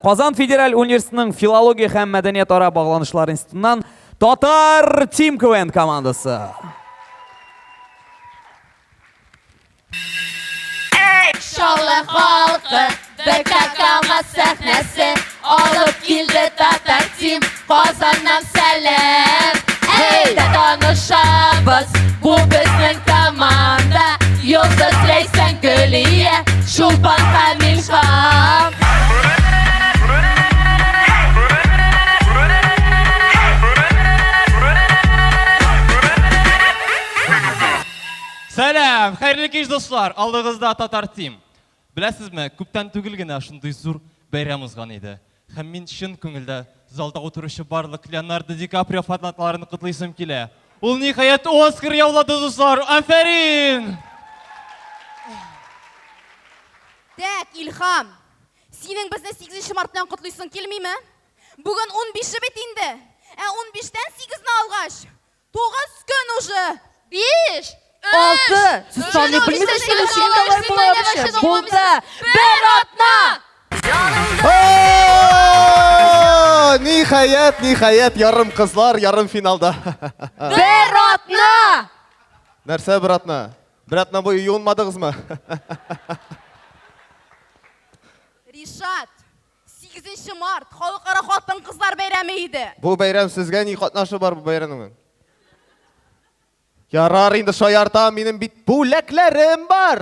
Қазан Федераль университетінің филология һәм мәдәният ара бағланышлар институтынан Татар Team КВН командасы. Шаулы халқы, БКК сәхнәсе, алып келді Татар Team Қазаннан сәлем. Әйді танышабыз, бұл біздің команда, Йолдыз Лейсан Гүлия, Шулпан Камилхам. Сәлем, қайырлы кеш достар, алдығызда Татар Team. Біләсізме, көптен түгілгені ашындай зұр бәйрамызған еді. Һәм мен шын көңілді залда отырушы барлық Леонардо Ди Каприо фанаттарын құтлайсым келе. Ол ниһаят Оскар яулады достар, афәрин! Так, Илхам, сенің бізді 8 мартынан құтлайсың келмей ме? Бүгін 15 бет енді. 15-тен 8-ні алғаш. 9 күн уже. 5. 6. Siz saniye bilmiyorsunuz. Şimdi alay bulaymışım. Burada. Beratna. Nihayet yarım kızlar yarım finalda. Beratna. Нәрсе Beratna? Beratna boyu yuğunmadınız mı? Ришат, 8 март халықара хатын қызлар бәйрәме еді. Bu bayram sizge ne katnaşı var bu bayramın? Yarar indi şayarta benim bit buleklerim var.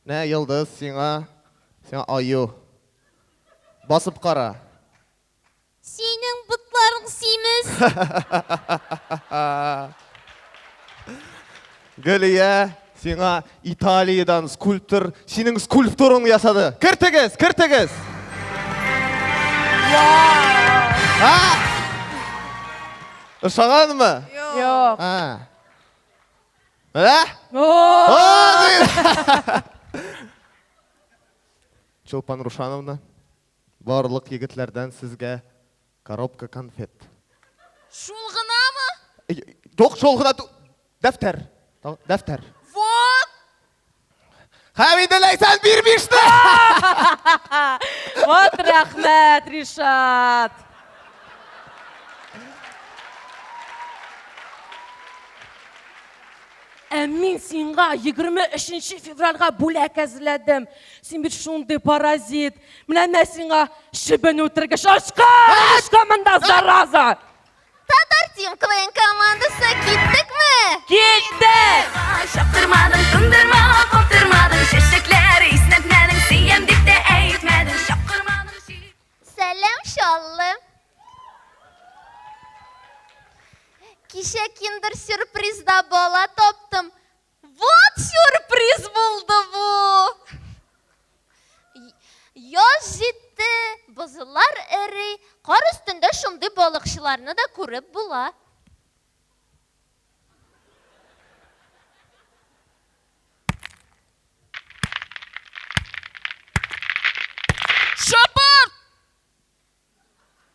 Ne Yıldız sana ayu. Basıp kara. Senin butların simiz. Gülüye sana İtalya'dan skulptör senin skulptörünü yasadı. Kırtegez. Ha? Işağın mı? Yok. Ha. Öyle? Çolpan Ruşanovna, barlık yigitlerden sizge коробка konfet. Şulğına mı? Yok şolğuna, defter. Defter. Вот. Hamide Leysan bir mişti. Вот рәхмәт, Ришат. Мен сенға 23 февральға бүләк әзірләдім. Сен бір шундай паразит. Менә мен сенға шибін өтіргіш. Ашқа мында зараза. Татар Team КВН командасы кеттік мі? Кеттік. Шаптырмадың, тындырма, қоптырмадың, шешеклер, иснәтмәдің, сием деп те әйтмәдің, шапқырмадың жиіп. Сәлем шаллы. Кеше киндер сюрпризда бола топтым. Вот сюрприз болды bu. Яз жетті, бұзылар әрі, қар үстінде шымды балықшыларыны да көріп бұла. Шапыр!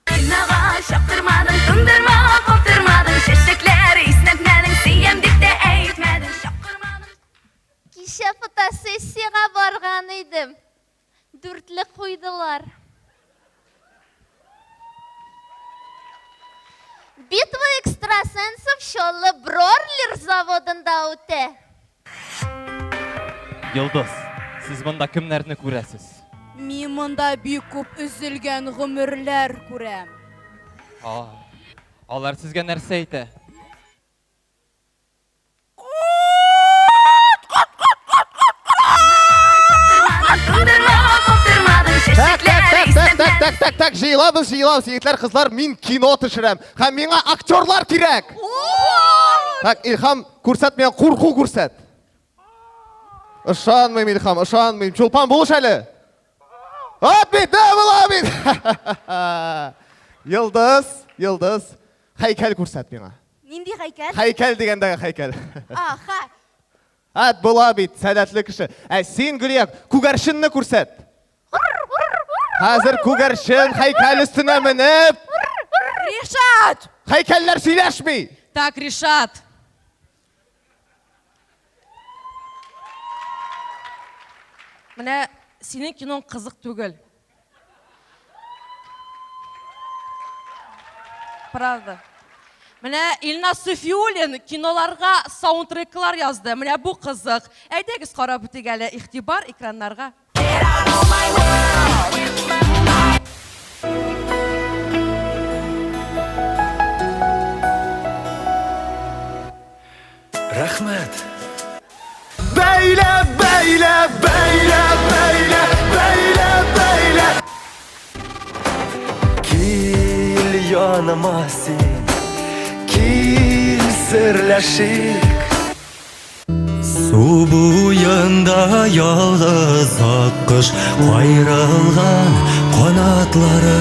Қинаға шаптырмадың, тындырма, қоптырмадың, шешеклер, иснәтмәдің, сием деп те әйтмәдің, шапқырмадың. Кеше фотосессияға барған едім. Дүртлі қойдылар. Битва экстрасенсов шолы бройлер заводында өте. Йылдыз, сіз бұнда кімлеріні көресіз? Мен мұнда бик көп үзілген ғұмырлар көрем. Алар сізге нәрсе айты? Так, жиылабыз, егітлер, қызлар, мен кино түшірем. Һәм меңа актерлар керек. Так, Илхам, көрсәт мен қорқу көрсәт. Ышанмайм, Илхам, ышанмайм. Чолпан болыш әлі. Абит, абит. Йылдыз, хайкәл көрсәт меңа. Нинди хайкәл? Хайкәл дегендегі хайкәл. Аха. Ат бола бит, сәдәтлі кіші. Сен Гүлия, күгәршінні көрсәт. Hazır күгәршін хайкәл üstüne мініп. Ришат! Хайкәлләр сөйләшмей. Так, Ришат. Менә синең киноң қызық түгел. правда. Менә Илназ Суфиуллин киноларга саундтреклар язды. Менә бу кызык. Әйдәгез карап үтик әле, игътибар экраннарга. Рәхмәт. Бәйлә, бәйлә, бәйлә, бәйлә, бәйлә, бәйлә. Кил яныма син, кил серләшик. Су буенда ялгыз аккош кайрылган канатлары.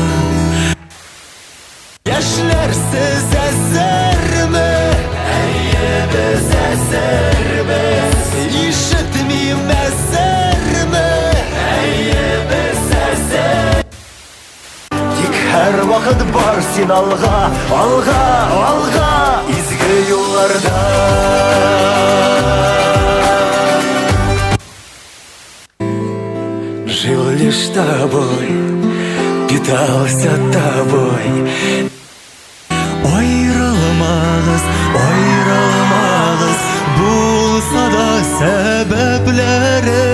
Яшьләрсез әзерме? Әйе, без әзербез. Ишетмим әзерме? Әйе, без әзер. Тик һәр вакыт бар син алга, алга, алга, изге юлларда. Жил лишь тобой, питался тобой. Аyrılmağız, ayrılmağız, bulsa da sebepleri.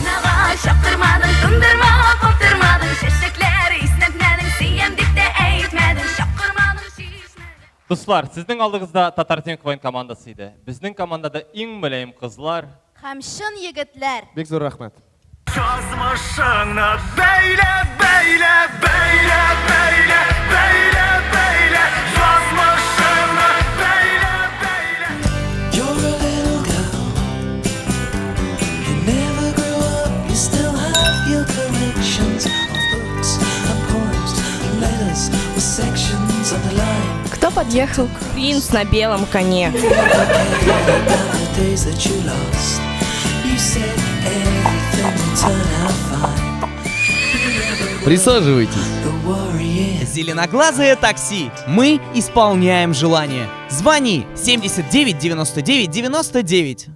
Nağa şaptırmadın, tındırma, koptırmadın. Şeşekleri isnetmedin, siyem dip de eğitmedin. Şapkırmadın, şişmedin. Dostlar, sizдің алдыңызда Татар Team KVN командасы иде. Біздің командада ең мүләйім қызлар. Һәм шын егетләр. Бик зур рәхмәт. Yazmışına beyle, beyle, beyle, beyle, beyle, beyle. Yazmışına beyle, beyle. You're a little girl. You never grew up. You still have your collections of books and poems and letters with sections underlined. Кто подъехал? Принц на белом коне. About the days that you lost. You said everything would turn out fine. Присаживайтесь. The worry is Зеленоглазое такси. Мы исполняем желание. Звони 79 99 99.